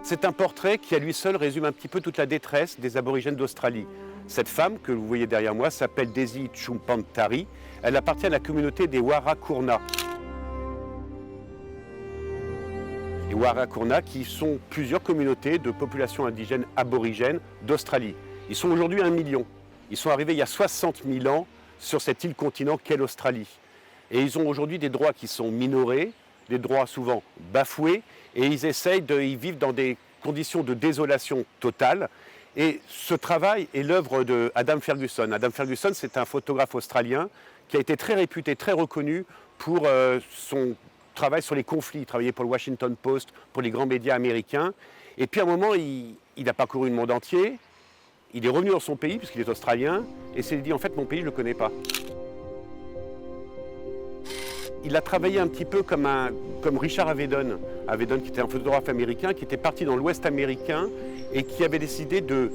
C'est un portrait qui à lui seul résume un petit peu toute la détresse des aborigènes d'Australie. Cette femme que vous voyez derrière moi s'appelle Desi Chumpantari. Elle appartient à la communauté des Warrakurna. Les Warrakurna qui sont plusieurs communautés de populations indigènes aborigènes d'Australie. Ils sont aujourd'hui 1 million. Ils sont arrivés il y a 60 000 ans sur cette île-continent qu'est l'Australie. Et ils ont aujourd'hui des droits qui sont minorés, des droits souvent bafoués, et ils vivent dans des conditions de désolation totale. Et ce travail est l'œuvre d'Adam Ferguson. Adam Ferguson, c'est un photographe australien qui a été très réputé, très reconnu pour son travail sur les conflits. Il travaillait pour le Washington Post, pour les grands médias américains. Et puis à un moment, il a parcouru le monde entier. Il est revenu dans son pays, puisqu'il est australien, et s'est dit, en fait, mon pays, je ne le connais pas. Il a travaillé un petit peu comme Richard Avedon. Avedon, qui était un photographe américain, qui était parti dans l'Ouest américain et qui avait décidé de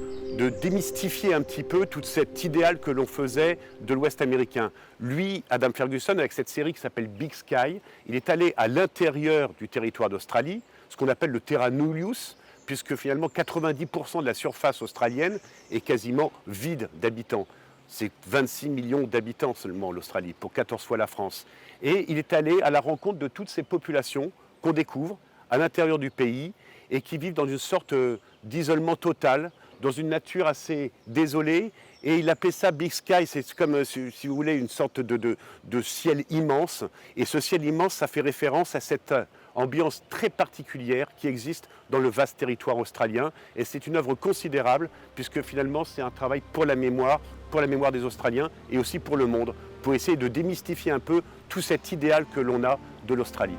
démystifier un petit peu tout cet idéal que l'on faisait de l'Ouest américain. Lui, Adam Ferguson, avec cette série qui s'appelle Big Sky, il est allé à l'intérieur du territoire d'Australie, ce qu'on appelle le Terra Nullius, puisque finalement 90% de la surface australienne est quasiment vide d'habitants. C'est 26 millions d'habitants seulement l'Australie, pour 14 fois la France. Et il est allé à la rencontre de toutes ces populations qu'on découvre à l'intérieur du pays et qui vivent dans une sorte d'isolement total, dans une nature assez désolée. Et il appelait ça Big Sky, c'est comme, si vous voulez, une sorte de ciel immense. Et ce ciel immense, ça fait référence à cette ambiance très particulière qui existe dans le vaste territoire australien. Et c'est une œuvre considérable, puisque finalement, c'est un travail pour la mémoire des Australiens et aussi pour le monde, pour essayer de démystifier un peu tout cet idéal que l'on a de l'Australie.